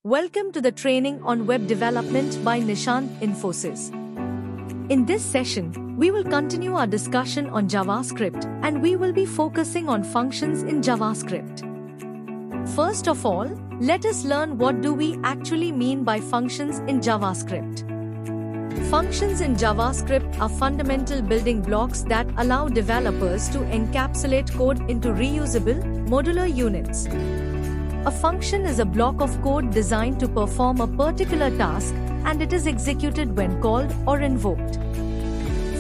Welcome to the training on web development by Nishant Infosys. In this session, we will continue our discussion on JavaScript and we will be focusing on functions in JavaScript. First of all, let us learn what do we actually mean by functions in JavaScript. Functions in JavaScript are fundamental building blocks that allow developers to encapsulate code into reusable, modular units. A function is a block of code designed to perform a particular task, and it is executed when called or invoked.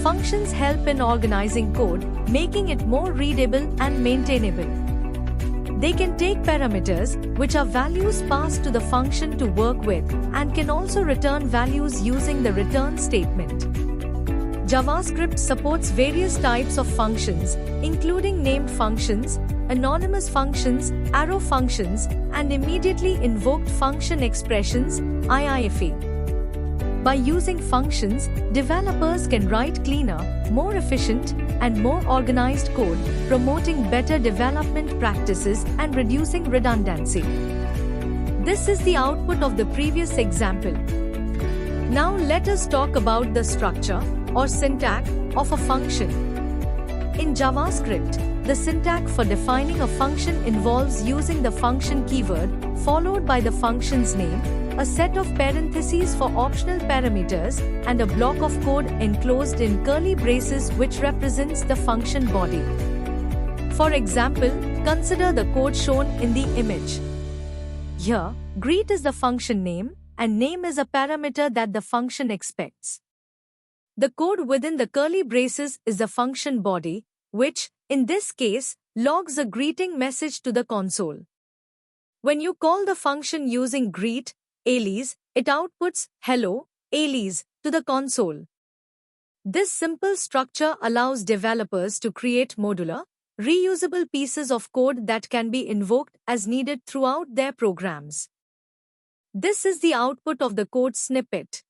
Functions help in organizing code, making it more readable and maintainable. They can take parameters, which are values passed to the function to work with, and can also return values using the return statement. JavaScript supports various types of functions, including named functions, anonymous functions, arrow functions, and immediately invoked function expressions, IIFE. By using functions, developers can write cleaner, more efficient, and more organized code, promoting better development practices and reducing redundancy. This is the output of the previous example. Now let us talk about the structure, or syntax, of a function. In JavaScript, the syntax for defining a function involves using the function keyword, followed by the function's name, a set of parentheses for optional parameters, and a block of code enclosed in curly braces which represents the function body. For example, consider the code shown in the image. Here, greet is the function name, and name is a parameter that the function expects. The code within the curly braces is the function body, which, in this case, logs a greeting message to the console. When you call the function using greet, alias, it outputs hello, alias, to the console. This simple structure allows developers to create modular, reusable pieces of code that can be invoked as needed throughout their programs. This is the output of the code snippet.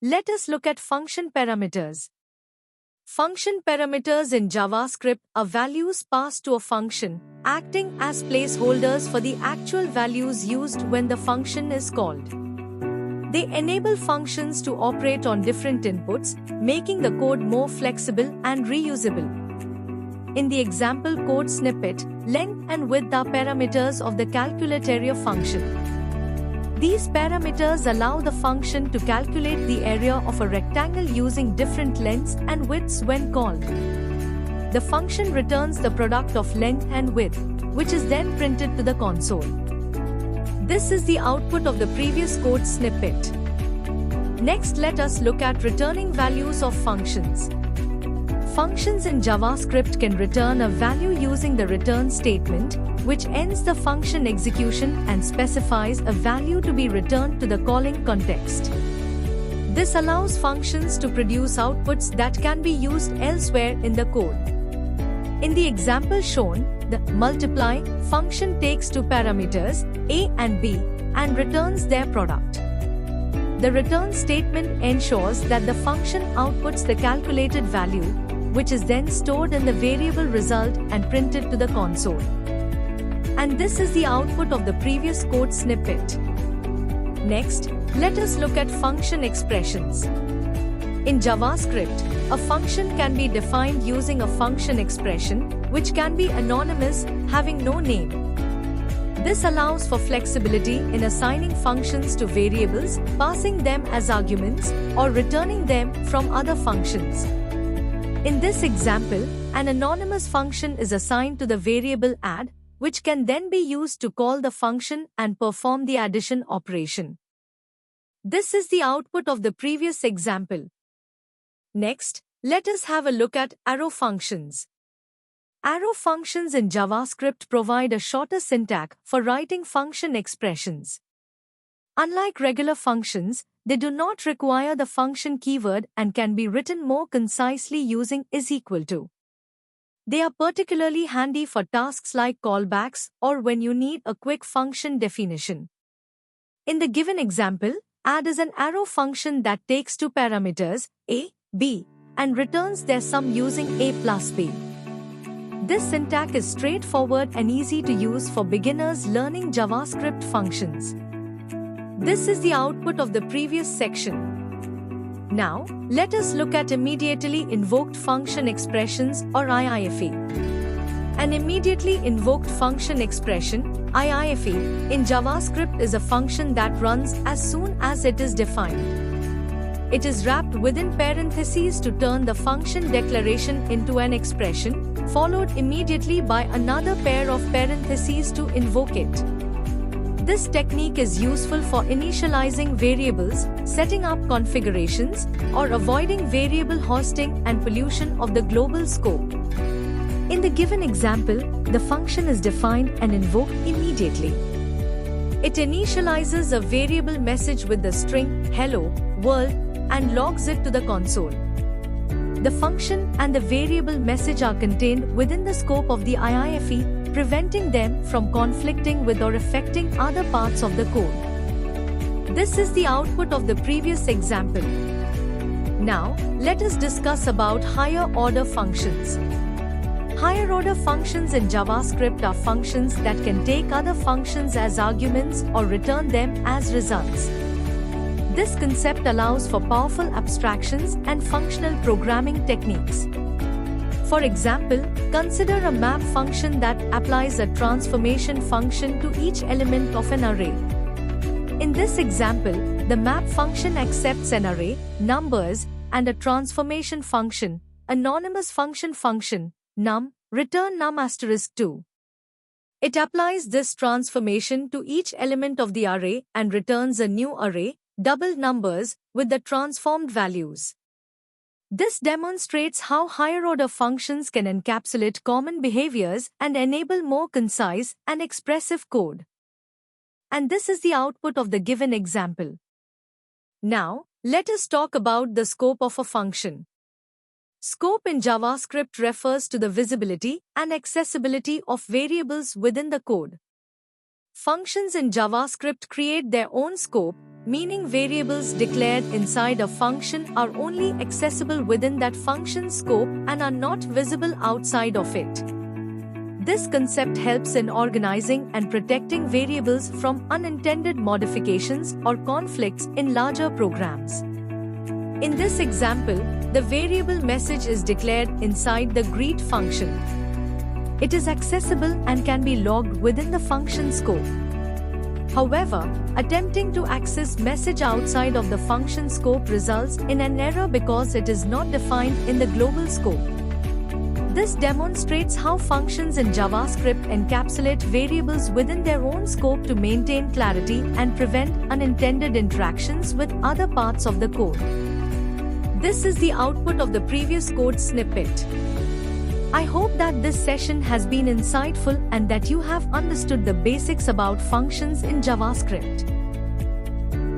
Let us look at function parameters. Function parameters in JavaScript are values passed to a function, acting as placeholders for the actual values used when the function is called. They enable functions to operate on different inputs, making the code more flexible and reusable. In the example code snippet, length and width are parameters of the calculate area function. These parameters allow the function to calculate the area of a rectangle using different lengths and widths when called. The function returns the product of length and width, which is then printed to the console. This is the output of the previous code snippet. Next, let us look at returning values of functions. Functions in JavaScript can return a value using the return statement, which ends the function execution and specifies a value to be returned to the calling context. This allows functions to produce outputs that can be used elsewhere in the code. In the example shown, the multiply function takes two parameters, a and b, and returns their product. The return statement ensures that the function outputs the calculated value, which is then stored in the variable result and printed to the console. And this is the output of the previous code snippet. Next, let us look at function expressions. In JavaScript, a function can be defined using a function expression, which can be anonymous, having no name. This allows for flexibility in assigning functions to variables, passing them as arguments, or returning them from other functions. In this example, an anonymous function is assigned to the variable add, which can then be used to call the function and perform the addition operation. This is the output of the previous example. Next, let us have a look at arrow functions. Arrow functions in JavaScript provide a shorter syntax for writing function expressions. Unlike regular functions, they do not require the function keyword and can be written more concisely using is equal to. They are particularly handy for tasks like callbacks or when you need a quick function definition. In the given example, add is an arrow function that takes two parameters, a, b, and returns their sum using a plus b. This syntax is straightforward and easy to use for beginners learning JavaScript functions. This is the output of the previous section. Now, let us look at immediately invoked function expressions or IIFE. An immediately invoked function expression, IIFE, in JavaScript is a function that runs as soon as it is defined. It is wrapped within parentheses to turn the function declaration into an expression, followed immediately by another pair of parentheses to invoke it. This technique is useful for initializing variables, setting up configurations, or avoiding variable hosting and pollution of the global scope. In the given example, the function is defined and invoked immediately. It initializes a variable message with the string hello, world, and logs it to the console. The function and the variable message are contained within the scope of the IIFE, preventing them from conflicting with or affecting other parts of the code. This is the output of the previous example. Now, let us discuss about higher-order functions. Higher-order functions in JavaScript are functions that can take other functions as arguments or return them as results. This concept allows for powerful abstractions and functional programming techniques. For example, consider a map function that applies a transformation function to each element of an array. In this example, the map function accepts an array, numbers, and a transformation function, anonymous function, num, return num *2. It applies this transformation to each element of the array and returns a new array, double numbers, with the transformed values. This demonstrates how higher-order functions can encapsulate common behaviors and enable more concise and expressive code. And this is the output of the given example. Now, let us talk about the scope of a function. Scope in JavaScript refers to the visibility and accessibility of variables within the code. Functions in JavaScript create their own scope, meaning variables declared inside a function are only accessible within that function's scope and are not visible outside of it. This concept helps in organizing and protecting variables from unintended modifications or conflicts in larger programs. In this example, the variable message is declared inside the greet function. It is accessible and can be logged within the function scope. However, attempting to access message outside of the function scope results in an error because it is not defined in the global scope. This demonstrates how functions in JavaScript encapsulate variables within their own scope to maintain clarity and prevent unintended interactions with other parts of the code. This is the output of the previous code snippet. I hope that this session has been insightful and that you have understood the basics about functions in JavaScript.